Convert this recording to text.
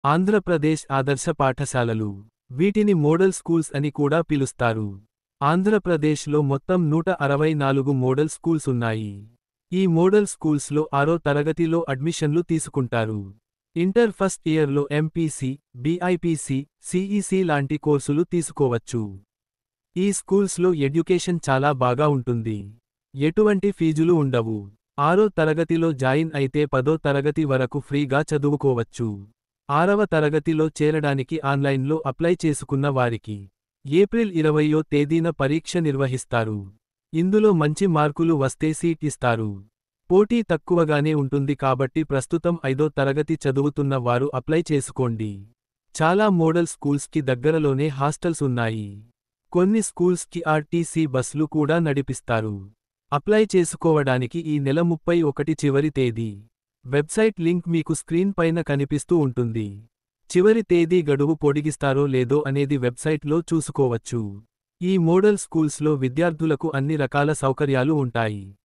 ఆంధ్రప్రదేశ్ ఆదర్శ పాఠశాలలు. వీటిని మోడల్ స్కూల్స్ అని కూడా పిలుస్తారు. ఆంధ్రప్రదేశ్లో మొత్తం 164 మోడల్ స్కూల్స్ ఉన్నాయి. ఈ మోడల్ స్కూల్స్లో 6వ తరగతిలో అడ్మిషన్లు తీసుకుంటారు. ఇంటర్ ఫస్ట్ ఇయర్లో ఎంపీసీ, బీఐపీసీ, సీఈసీ లాంటి కోర్సులు తీసుకోవచ్చు. ఈ స్కూల్స్లో ఎడ్యుకేషన్ చాలా బాగా ఉంటుంది. ఎటువంటి ఫీజులు ఉండవు. 6వ తరగతిలో జాయిన్ అయితే 10వ తరగతి వరకు ఫ్రీగా చదువుకోవచ్చు. 6వ తరగతిలో చేరడానికి ఆన్లైన్లో అప్లై చేసుకున్న వారికి ఏప్రిల్ 20వ తేదీన పరీక్ష నిర్వహిస్తారు. ఇందులో మంచి మార్కులు వస్తే సీట్ ఇస్తారు. పోటీ తక్కువగానే ఉంటుంది కాబట్టి ప్రస్తుతం 5వ తరగతి చదువుతున్న వారు అప్లై చేసుకోండి. చాలా మోడల్ స్కూల్స్కి దగ్గరలోనే హాస్టల్స్ ఉన్నాయి. కొన్ని స్కూల్స్కి ఆర్టీసీ బస్లు కూడా నడిపిస్తారు. అప్లై చేసుకోవడానికి ఈ నెల 31 చివరి తేదీ. వెబ్సైట్ లింక్ మీకు స్క్రీన్ పైన కనిపిస్తూ ఉంటుంది. చివరి తేదీ గడువు పొడిగిస్తారో లేదో అనేది వెబ్సైట్లో చూసుకోవచ్చు. ఈ మోడల్ స్కూల్స్లో విద్యార్థులకు అన్ని రకాల సౌకర్యాలు ఉంటాయి.